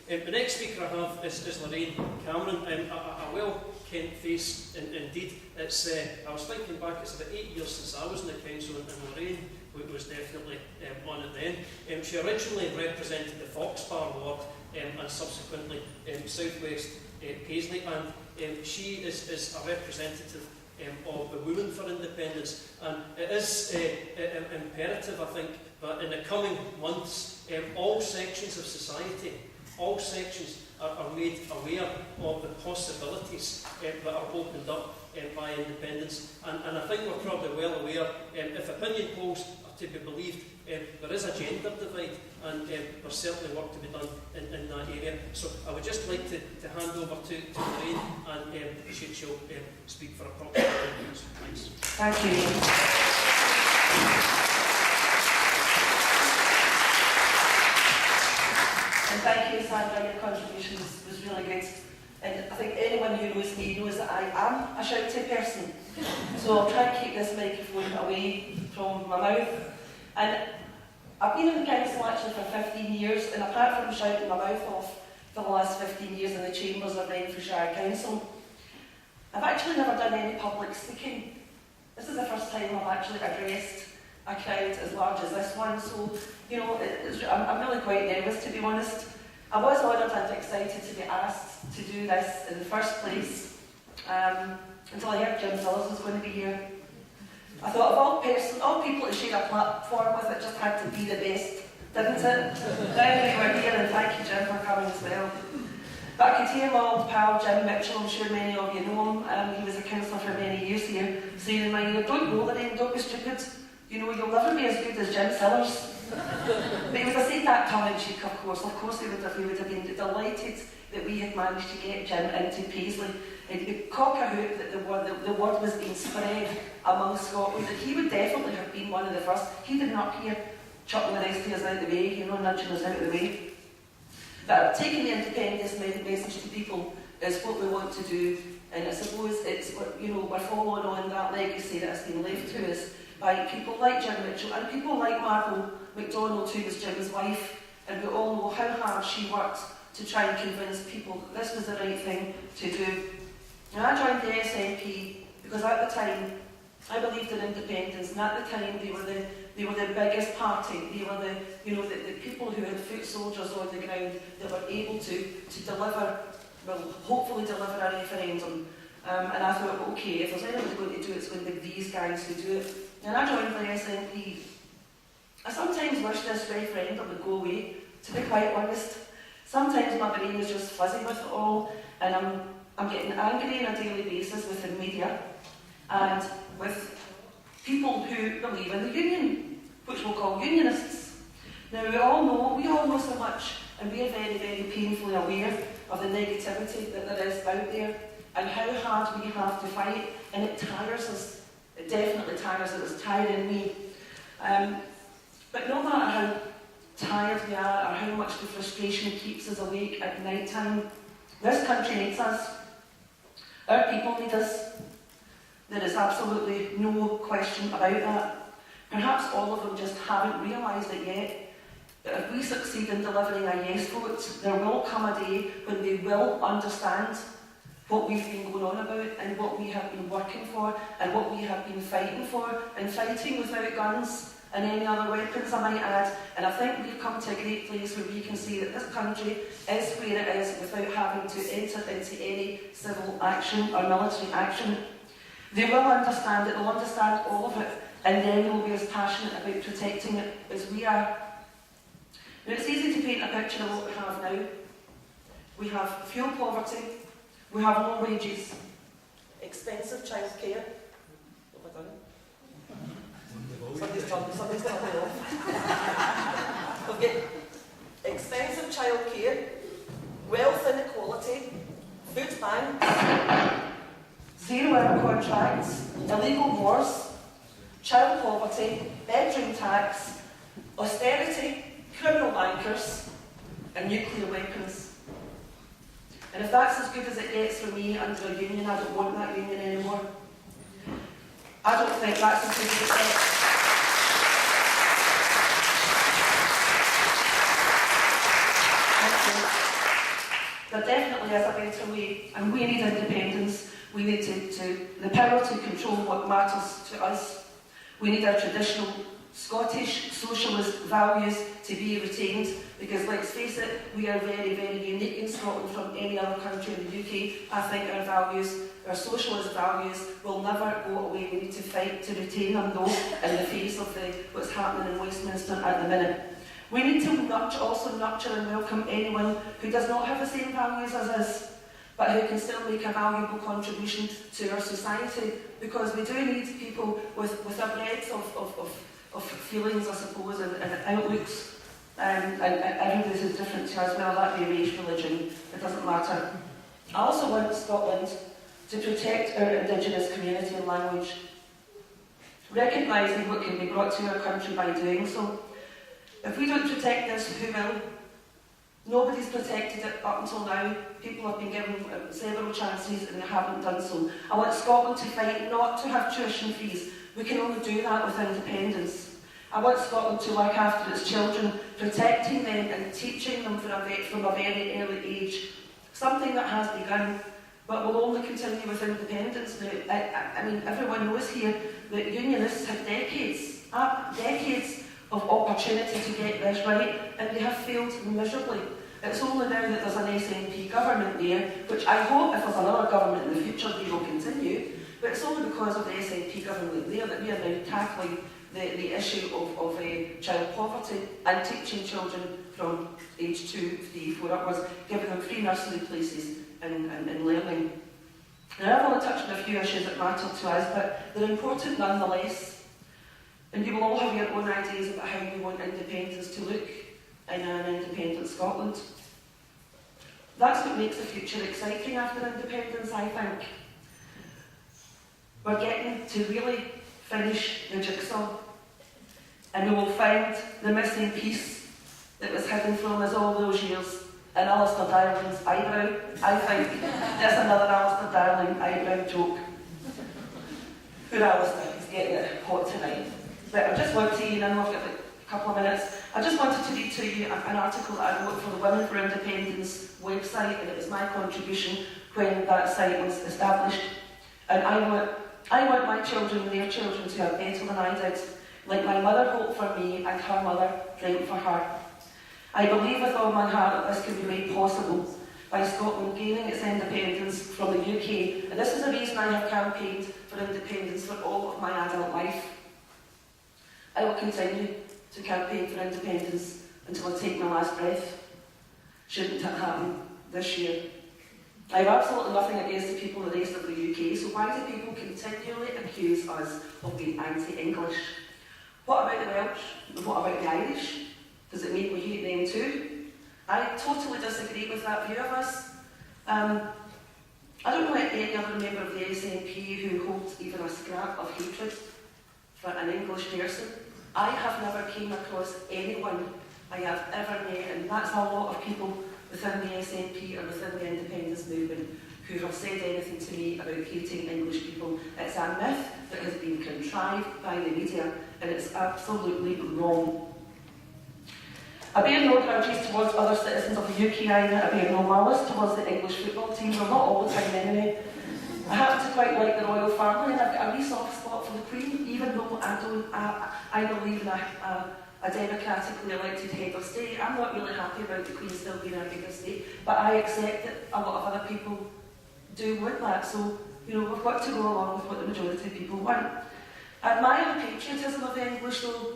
The next speaker I have is Lorraine Cameron, a well-kent face indeed. It's, I was thinking back, it's about 8 years since I was in the council, and Lorraine was definitely on it then. She originally represented the Foxbar ward and subsequently South West Paisley, and she is a representative of the Women for Independence, and it is imperative, I think, that in the coming months all sections of society, all sections are made aware of the possibilities that are opened up by independence, and I think we're probably well aware, if opinion polls are to be believed, there is a gender divide, and there's certainly work to be done in that area. So I would just like to hand over to Lorraine, and she'll speak for approximately 10 minutes. Thanks. Thank you. And thank you, Sandra, your contribution was really good. And I think anyone who knows me knows that I am a shouty person. So I'll try and keep this microphone away from my mouth. And I've been in the council actually for 15 years, and apart from shouting my mouth off for the last 15 years in the chambers of Renfrewshire Council, I've actually never done any public speaking. This is the first time I've actually addressed a crowd as large as this one, so you know, I'm really quite nervous, to be honest. I was honoured and excited to be asked to do this in the first place, until I heard Jim Cllr was going to be here. I thought of all people to share a platform with, it just had to be the best, didn't it? Anyway, we're here, and thank you, Jim, for coming as well. But I could hear my old pal Jim Mitchell, I'm sure many of you know him, he was a councillor for many years here, saying in my ear, don't roll it in, don't be stupid. You know, you'll never be as good as Jim Cllr's. But he would have said that tongue-in-cheek, of course he would have been delighted that we had managed to get Jim into Paisley. And the cock-a-hoot that the word was being spread among Scotland, that he would definitely have been one of the first. He didn't appear chucking the rest of us out of the way, you know, nudging us out of the way. But taking the independence message to people is what we want to do, and I suppose it's, you know, we're following on that legacy that has been left to us by people like Jim Mitchell and people like Margot MacDonald, who was Jim's wife, and we all know how hard she worked to try and convince people that this was the right thing to do. And I joined the SNP because at the time I believed in independence, and at the time they were the biggest party. They were the people who had foot soldiers on the ground that were able to deliver, well, hopefully deliver a referendum. And I thought, okay, if there's anyone going to do it, it's going to be these guys who do it. And I joined the SNP. I sometimes wish this referendum would go away, to be quite honest. Sometimes my brain is just fuzzy with it all, and I'm getting angry on a daily basis with the media and with people who believe in the union, which we'll call unionists. Now we all know so much, and we are very, very painfully aware of the negativity that there is out there and how hard we have to fight, and it tires us. It definitely tires us. It's tiring me. But no matter how tired we are or how much the frustration keeps us awake at night time, this country needs us. Our people need us. There is absolutely no question about that. Perhaps all of them just haven't realised it yet. That if we succeed in delivering a yes vote, there will come a day when they will understand what we've been going on about and what we have been working for and what we have been fighting for, and fighting without guns and any other weapons, I might add. And I think we've come to a great place where we can see that this country is where it is without having to enter into any civil action or military action. They will understand it, they'll understand all of it, and then they will be as passionate about protecting it as we are. Now, it's easy to paint a picture of what we have now. We have fuel poverty, we have low wages, expensive childcare. What have I done? Somebody's turned me off. We've got expensive childcare, wealth inequality, food banks, zero-hour contracts, illegal wars, child poverty, bedroom tax, austerity, criminal bankers, and nuclear weapons. And if that's as good as it gets for me under a union, I don't want that union anymore. I don't think that's as good as it gets. There definitely is a better way, and we need independence. We need the power to control what matters to us. We need our traditional Scottish socialist values to be retained, because let's face it, we are very, very unique in Scotland from any other country in the UK. I think our values, our socialist values, will never go away. We need to fight to retain them, though, in the face of what's happening in Westminster at the minute. We need to also nurture and welcome anyone who does not have the same values as us, but who can still make a valuable contribution to our society, because we do need people with a breadth of feelings, I suppose, and outlooks, and everybody's is different to us, whether that be race, religion, it doesn't matter. I also want Scotland to protect our Indigenous community and language, recognising what can be brought to our country by doing so. If we don't protect this, who will? Nobody's protected it up until now. People have been given several chances and they haven't done so. I want Scotland to fight not to have tuition fees. We can only do that with independence. I want Scotland to look after its children, protecting them and teaching them from a very early age. Something that has begun, but will only continue with independence. I mean, everyone knows here that unionists had decades of opportunity to get this right, and they have failed miserably. It's only now that there's an SNP government there, which I hope, if there's another government in the future, they will continue. But it's only because of the SNP government there that we are now tackling the issue of child poverty and teaching children from age 2, 3, 4 upwards, giving them free nursery places and learning. Now, I've only touched on a few issues that matter to us, but they're important nonetheless. And you will all have your own ideas about how we want independence to look in an independent Scotland. That's what makes the future exciting after independence, I think. We're getting to really finish the jigsaw, and we will find the missing piece that was hidden from us all those years in Alistair Darling's eyebrow. I think there's another Alistair Darling eyebrow joke. Poor Alistair, he's getting it hot tonight. But I just want to, and I've got like a couple of minutes, I just wanted to read to you an article that I wrote for the Women for Independence website, and it was my contribution when that site was established. And I want my children and their children to have better than I did, like my mother hoped for me and her mother dreamt for her. I believe with all my heart that this can be made possible by Scotland gaining its independence from the UK, and this is the reason I have campaigned for independence for all of my adult life. I will continue to campaign for independence until I take my last breath. Shouldn't it happen this year? I have absolutely nothing against the people in the rest of the UK, so why do people continually accuse us of being anti-English? What about the Welsh? What about the Irish? Does it mean we hate them too? I totally disagree with that view of us. I don't know any other member of the SNP who holds even a scrap of hatred for an English person. I have never came across anyone I have ever met, and that's a lot of people within the SNP or within the independence movement who have said anything to me about hating English people. It's a myth that has been contrived by the media, and it's absolutely wrong. I bear no grudges towards other citizens of the UK either. I bear no malice towards the English football team, well, not all the time anyway. I happen to quite like the royal family, and I've got a wee soft spot for the Queen, even though I believe in a democratically elected head of state. I'm not really happy about the Queen still being our head of state, but I accept that a lot of other people do want that, so we've got to go along with what the majority of people want. I admire the patriotism of the English, though.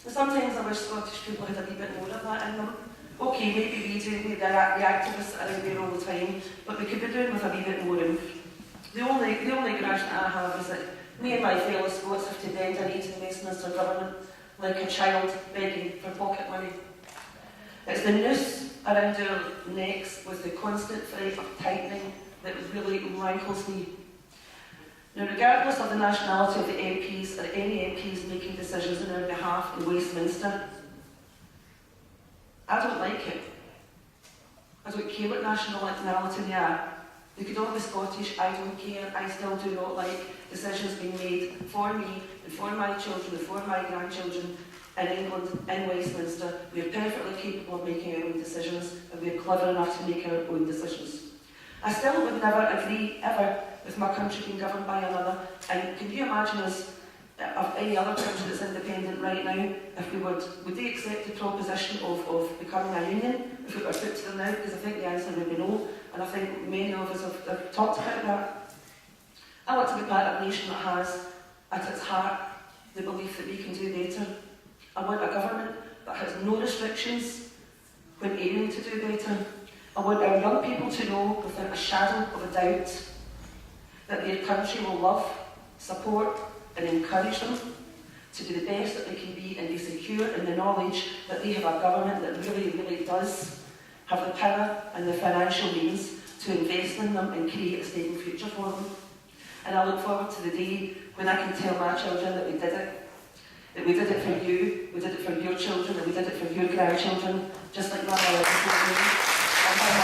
Sometimes I wish Scottish people had a wee bit more of that in them. Okay, maybe we do, the activists are out there all the time, but we could be doing with a wee bit more oomph. The only grudge that I have is that me and my fellow Scots have to bend a knee to the Westminster government like a child begging for pocket money. It's the noose around our necks with the constant threat of tightening that really rankles me. Now, regardless of the nationality of the MPs or any MPs making decisions on our behalf in Westminster, I don't like it. I don't care what nationality they are. They could all be Scottish, I don't care. I still do not like decisions being made for me and for my children and for my grandchildren in England, in Westminster, we are perfectly capable of making our own decisions, and we are clever enough to make our own decisions. I still would never agree, ever, with my country being governed by another. And can you imagine us, of any other country that's independent right now, if we would they accept the proposition of becoming a union, if it were put to them now? Because I think the answer would be no, and I think many of us have talked about that. I want to be part of a nation that has, at its heart, the belief that we can do better. I want a government that has no restrictions when aiming to do better. I want our young people to know, without a shadow of a doubt, that their country will love, support and encourage them to be the best that they can be, and be secure in the knowledge that they have a government that really, really does have the power and the financial means to invest in them and create a stable future for them. And I look forward to the day when I can tell my children that we did it. That we did it for you, we did it for your children, and we did it for your grandchildren, just like my mother did for me.